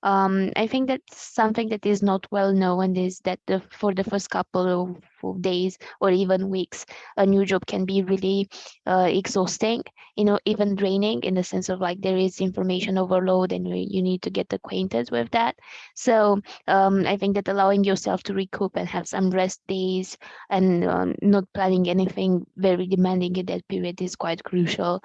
I think that's something that is not well known, is that for the first couple of days or even weeks, a new job can be really exhausting, even draining, in the sense of like there is information overload and you need to get acquainted with that. So I think that allowing yourself to recoup and have some rest days, and not planning anything very demanding in that period is quite crucial.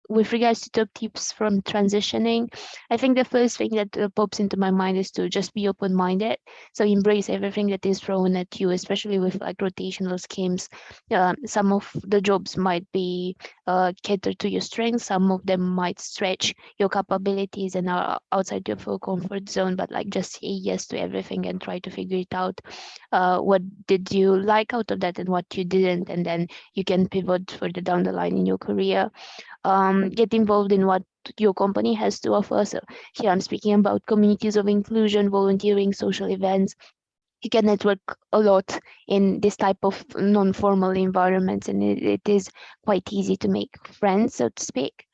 With regards to top tips from transitioning, I think the first thing that pops into my mind is to just be open-minded. So embrace everything that is thrown at you, especially with like rotational schemes. Some of the jobs might be catered to your strengths. Some of them might stretch your capabilities and are outside your full comfort zone, but like just say yes to everything and try to figure it out. What did you like out of that and what you didn't, and then you can pivot further down the line in your career. Get involved in what your company has to offer. So here I'm speaking about communities of inclusion, volunteering, social events. You can network a lot in this type of non-formal environments, and it is quite easy to make friends, so to speak.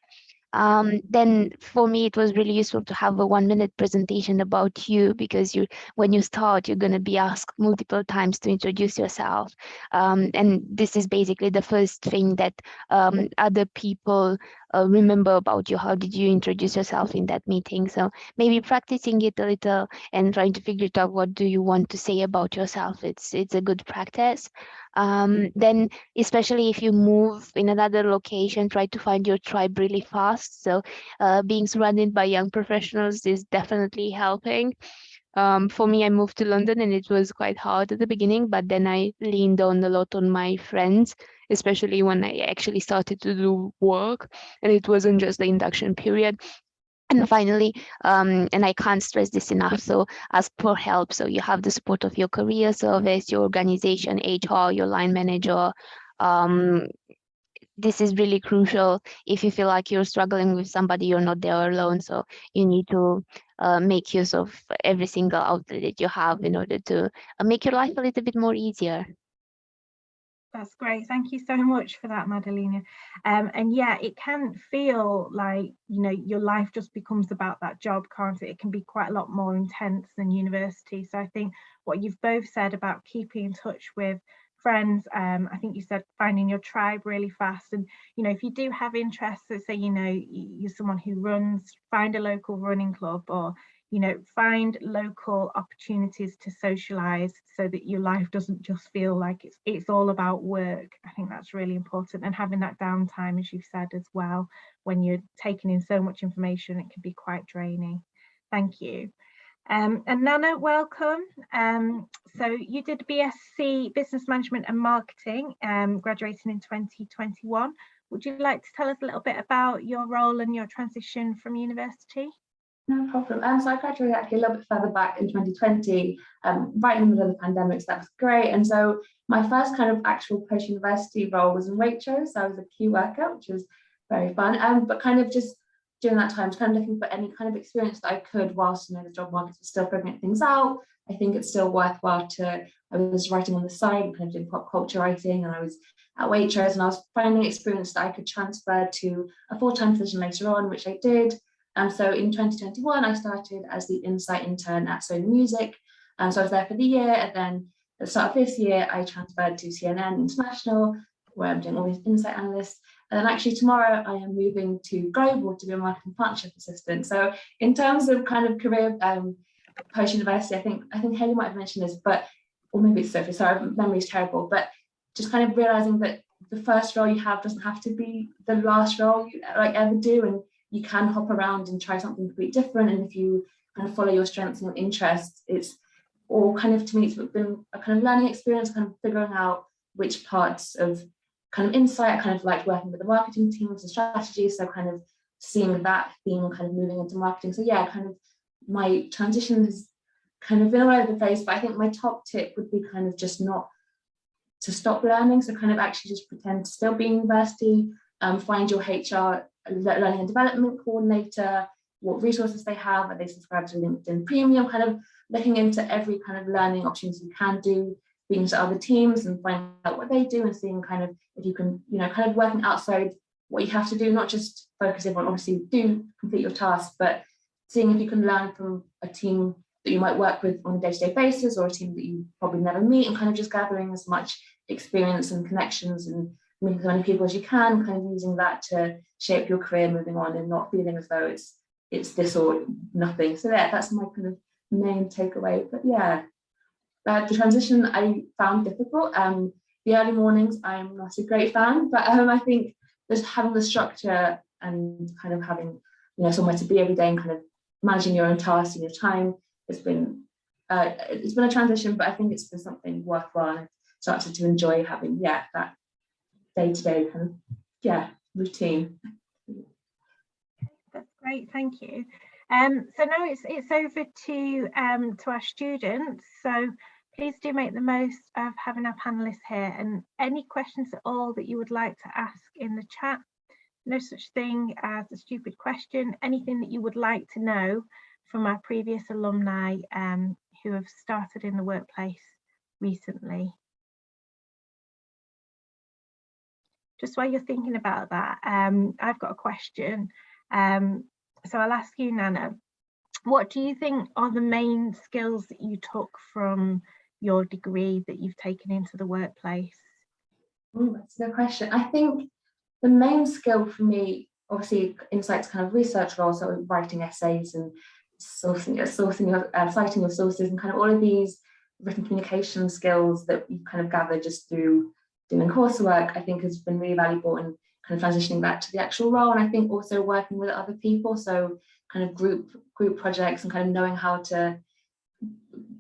Then for me, it was really useful to have a 1-minute presentation about you, because when you start, you're going to be asked multiple times to introduce yourself. And this is basically the first thing that other people remember about you. How did you introduce yourself in that meeting? So maybe practicing it a little and trying to figure it out, what do you want to say about yourself? It's a good practice. Then especially if you move in another location, try to find your tribe really fast. So being surrounded by young professionals is definitely helping. For me, I moved to London and it was quite hard at the beginning, but then I leaned on a lot on my friends, especially when I actually started to do work, and it wasn't just the induction period. And finally, and I can't stress this enough, so ask for help. So you have the support of your career service, your organization, HR, your line manager. This is really crucial. If you feel like you're struggling with somebody, you're not there alone. So you need to make use of every single outlet that you have in order to make your life a little bit more easier.
That's great. Thank you so much for that, Madalena. And yeah, it can feel like, your life just becomes about that job, can't it? It can be quite a lot more intense than university. So I think what you've both said about keeping in touch with friends, I think you said finding your tribe really fast. And, if you do have interests, so say, you're someone who runs, find a local running club, or find local opportunities to socialize, so that your life doesn't just feel like it's all about work. I think that's really important, and having that downtime, as you've said as well, when you're taking in so much information, it can be quite draining. Thank you. And Nana, welcome. So you did BSc Business Management and Marketing, graduating in 2021. Would you like to tell us a little bit about your role and your transition from university?
No problem. So I graduated actually a little bit further back in 2020, right in the middle of the pandemic, so that was great. And so my first kind of actual post-university role was in Waitrose. So I was a queue worker, which was very fun. But kind of just during that time, I was kind of looking for any kind of experience that I could whilst the job market was still figuring things out. I think it's still worthwhile I was writing on the side, kind of doing pop culture writing, and I was at Waitrose, and I was finding experience that I could transfer to a full-time position later on, which I did. So in 2021, I started as the insight intern at Sony Music. So I was there for the year, and then at the start of this year, I transferred to CNN International, where I'm doing all these insight analysts. And then actually tomorrow, I am moving to Global to be a marketing partnership assistant. So in terms of kind of career post-university, I think Haley might have mentioned this, or maybe it's Sophie, sorry, my memory's terrible, but just kind of realizing that the first role you have doesn't have to be the last role you ever do, and you can hop around and try something completely different. And if you kind of follow your strengths and your interests, it's all kind of, to me, it's been a kind of learning experience, kind of figuring out which parts of kind of insight. I kind of liked working with the marketing teams and strategies, so kind of seeing that theme kind of moving into marketing. So yeah, kind of my transition has kind of been all over the place, but I think my top tip would be kind of just not to stop learning. So kind of actually just pretend to still be in university, find your HR learning and development coordinator, what resources they have, are they subscribed to LinkedIn Premium, kind of looking into every kind of learning options you can do, speaking to other teams and finding out what they do and seeing kind of if you can, you know, kind of working outside what you have to do, not just focusing on obviously do complete your tasks, but seeing if you can learn from a team that you might work with on a day-to-day basis or a team that you probably never meet, and kind of just gathering as much experience and connections and meeting as many people as you can, kind of using that to shape your career moving on and not feeling as though it's this or nothing. So yeah, that's my kind of main takeaway. But yeah, the transition I found difficult. The early mornings I'm not a great fan, but I think just having the structure and kind of having, you know, somewhere to be every day and kind of managing your own tasks and your time, it's been a transition, but I think it's been something worthwhile. I've started to enjoy having that day-to-day kind of routine.
That's great, thank you. So now it's over to our students. So please do make the most of having our panelists here, and any questions at all that you would like to ask in the chat. No such thing as a stupid question. Anything that you would like to know from our previous alumni who have started in the workplace recently. Just while you're thinking about that, I've got a question. So I'll ask you, Nana, what do you think are the main skills that you took from your degree that you've taken into the workplace?
Oh, that's a good question. I think the main skill for me, obviously, insights kind of research roles, so writing essays and citing your sources, and kind of all of these written communication skills that you kind of gather just through doing coursework, I think has been really valuable in kind of transitioning that to the actual role. And I think also working with other people, so kind of group projects and kind of knowing how to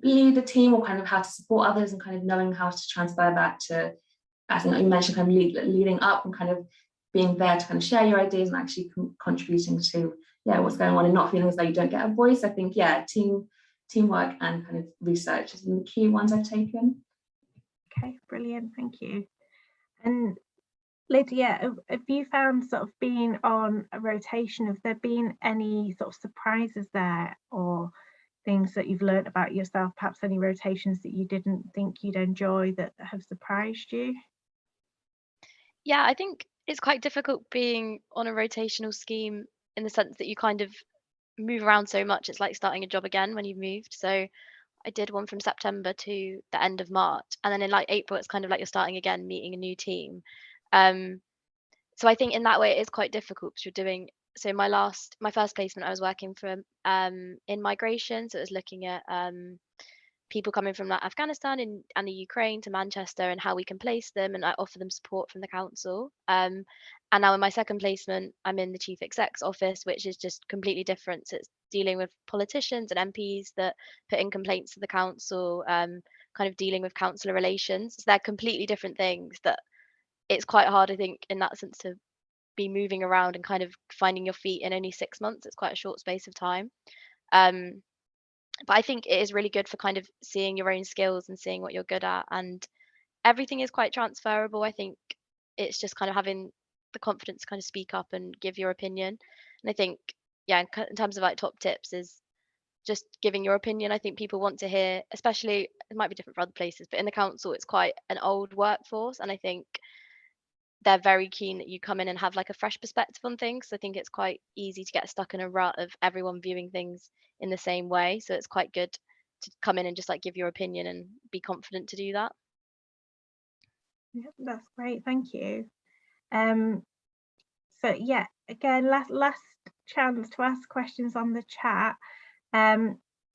lead a team or kind of how to support others and kind of knowing how to transfer that to, I think you mentioned, kind of leading up and kind of being there to kind of share your ideas and actually contributing to what's going on and not feeling as though you don't get a voice. I think teamwork and kind of research has been the key ones I've taken.
Okay, brilliant, thank you. And Lydia, have you found sort of being on a rotation, have there been any sort of surprises there or things that you've learned about yourself, perhaps any rotations that you didn't think you'd enjoy that have surprised you?
Yeah, I think it's quite difficult being on a rotational scheme in the sense that you kind of move around so much. It's like starting a job again when you've moved. So I did one from September to the end of March, and then in like April, it's kind of like you're starting again, meeting a new team. So I think in that way it is quite difficult because you're doing. So my first placement, I was working for in migration, so it was looking at people coming from like Afghanistan and the Ukraine to Manchester and how we can place them, and I offer them support from the council. And now in my second placement, I'm in the chief exec's office, which is just completely different. So it's dealing with politicians and MPs that put in complaints to the council, kind of dealing with councillor relations. So they're completely different things that it's quite hard, I think, in that sense to be moving around and kind of finding your feet in only 6 months. It's quite a short space of time. But I think it is really good for kind of seeing your own skills and seeing what you're good at, and everything is quite transferable. I think it's just kind of having the confidence to kind of speak up and give your opinion. And I think, yeah, in terms of like top tips is just giving your opinion. I think people want to hear, especially, it might be different for other places, but in the council, it's quite an old workforce. And I think they're very keen that you come in and have like a fresh perspective on things. I think it's quite easy to get stuck in a rut of everyone viewing things in the same way. So it's quite good to come in and just like give your opinion and be confident to do that.
Yeah, that's great, thank you. So yeah, again, last chance to ask questions on the chat.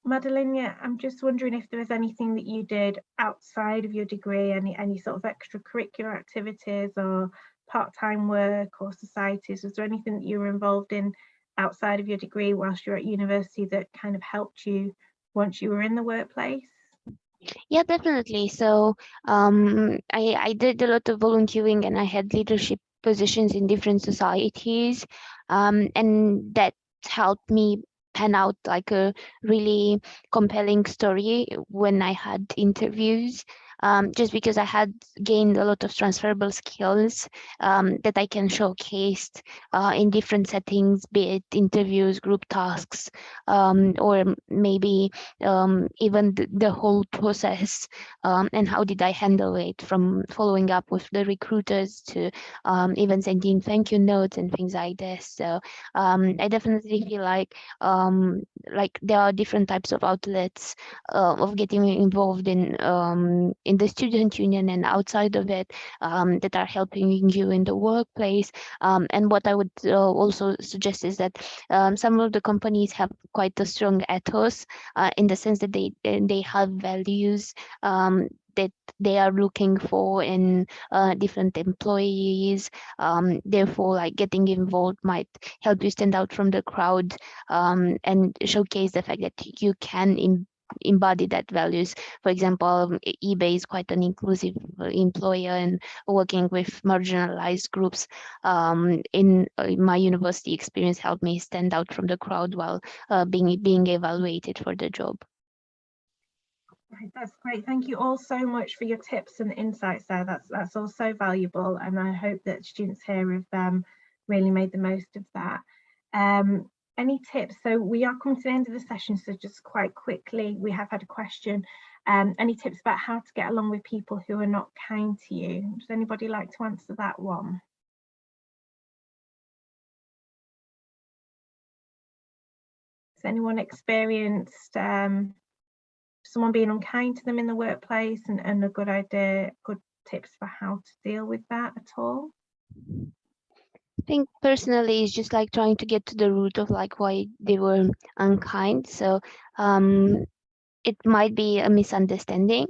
Madalena, I'm just wondering if there was anything that you did outside of your degree, any sort of extracurricular activities or part-time work or societies. Was there anything that you were involved in outside of your degree whilst you're at university that kind of helped you once you were in the workplace?
Yeah, definitely. So I did a lot of volunteering and I had leadership positions in different societies, and that helped me pan out like a really compelling story when I had interviews, just because I had gained a lot of transferable skills that I can showcase in different settings, be it interviews, group tasks, or maybe even the whole process, and how did I handle it, from following up with the recruiters to even sending thank you notes and things like this. So I definitely feel like there are different types of outlets of getting involved in the student union and outside of it, that are helping you in the workplace. And what I would also suggest is that some of the companies have quite a strong ethos, in the sense that they have values that they are looking for in different employees. Therefore, like, getting involved might help you stand out from the crowd, and showcase the fact that you can embody that values. For example, eBay is quite an inclusive employer, and working with marginalized groups in my university experience helped me stand out from the crowd while being evaluated for the job.
Right, that's great. Thank you all so much for your tips and insights there. That's all so valuable, and I hope that students here have really made the most of that. Any tips? So we are coming to the end of the session, so just quite quickly, we have had a question. Any tips about how to get along with people who are not kind to you? Does anybody like to answer that one? Has anyone experienced someone being unkind to them in the workplace, and a good tips for how to deal with that at all?
I think personally it's just like trying to get to the root of like why they were unkind. So it might be a misunderstanding.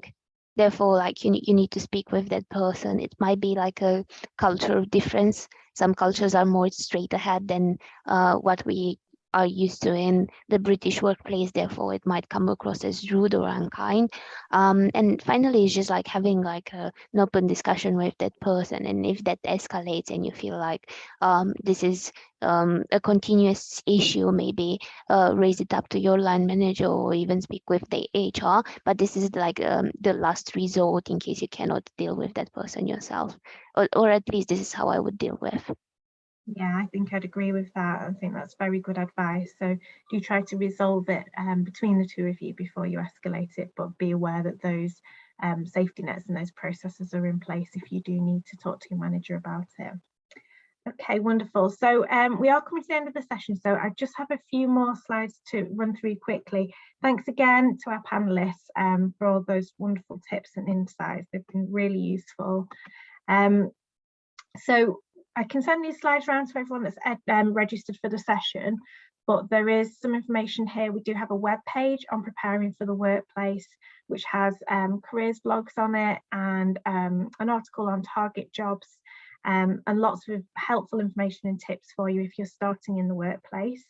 Therefore, like, you need to speak with that person. It might be like a cultural difference. Some cultures are more straight ahead than what we are used to in the British workplace. Therefore, it might come across as rude or unkind. And finally, it's just like having like an open discussion with that person. And if that escalates and you feel like this is a continuous issue, maybe raise it up to your line manager or even speak with the HR. But this is like the last resort in case you cannot deal with that person yourself, or at least this is how I would deal with.
Yeah, I think I'd agree with that. I think that's very good advice. So do try to resolve it between the two of you before you escalate it, but be aware that those safety nets and those processes are in place if you do need to talk to your manager about it. Okay, wonderful. So we are coming to the end of the session, so I just have a few more slides to run through quickly. Thanks again to our panelists for all those wonderful tips and insights. They've been really useful. So I can send these slides around to everyone that's registered for the session, but there is some information here. We do have a web page on preparing for the workplace, which has careers blogs on it, and an article on target jobs, and lots of helpful information and tips for you if you're starting in the workplace.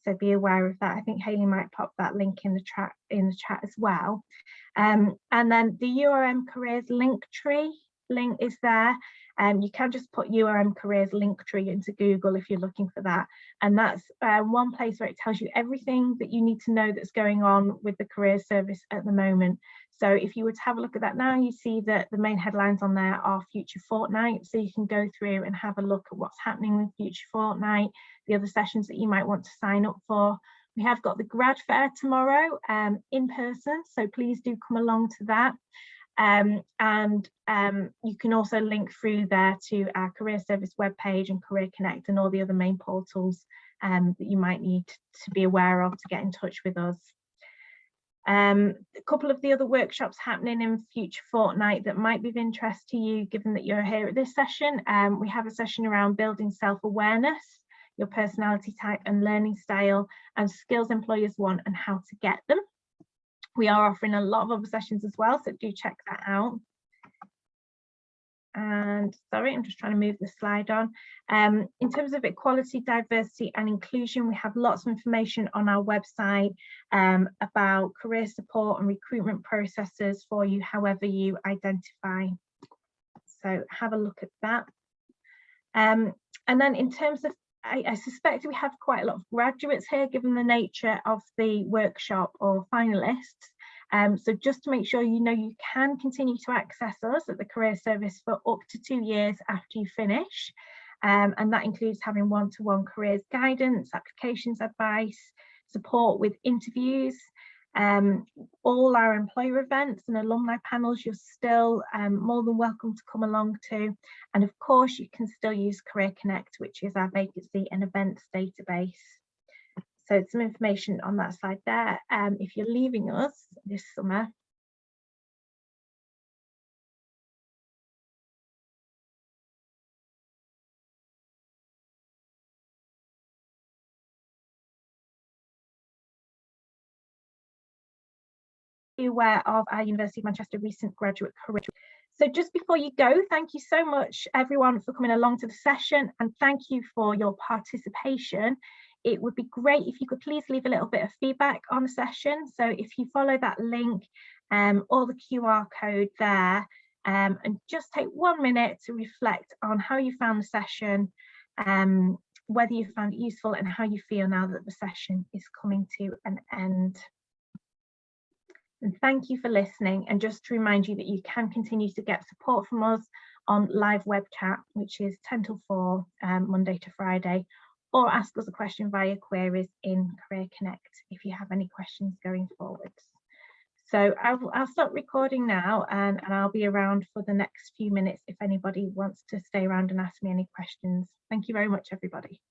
So be aware of that. I think Hayley might pop that link in the chat as well. And then the URM Careers Linktree link is there. You can just put URM Careers Linktree into Google if you're looking for that, and that's one place where it tells you everything that you need to know that's going on with the careers service at the moment. So if you were to have a look at that now, you see that the main headlines on there are Future Fortnight, so you can go through and have a look at what's happening with Future Fortnight, the other sessions that you might want to sign up for. We have got the grad fair tomorrow in person, so please do come along to that. You can also link through there to our career service webpage and Career Connect and all the other main portals that you might need to be aware of to get in touch with us. A couple of the other workshops happening in Future Fortnight that might be of interest to you, given that you're here at this session. We have a session around building self-awareness, your personality type and learning style, and skills employers want and how to get them. We are offering a lot of other sessions as well, so do check that out. And sorry, I'm just trying to move the slide on. In terms of equality, diversity and inclusion, we have lots of information on our website about career support and recruitment processes for you, however you identify. So have a look at that. And then in terms of I suspect we have quite a lot of graduates here, given the nature of the workshop or finalists. So just to make sure you know, you can continue to access us at the Career Service for up to 2 years after you finish. And that includes having one-to-one careers guidance, applications advice, support with interviews, all our employer events and alumni panels you're still more than welcome to come along to. And of course you can still use Career Connect, which is our vacancy and events database. So some information on that side there. If you're leaving us this summer, be aware of our University of Manchester recent graduate career. So just before you go, thank you so much everyone for coming along to the session, and thank you for your participation. It would be great if you could please leave a little bit of feedback on the session. So if you follow that link or the QR code there, and just take 1 minute to reflect on how you found the session, whether you found it useful and how you feel now that the session is coming to an end. And thank you for listening. And just to remind you that you can continue to get support from us on live web chat, which is 10 till 4, Monday to Friday, or ask us a question via queries in Career Connect if you have any questions going forwards. So I'll stop recording now, and I'll be around for the next few minutes if anybody wants to stay around and ask me any questions. Thank you very much, everybody.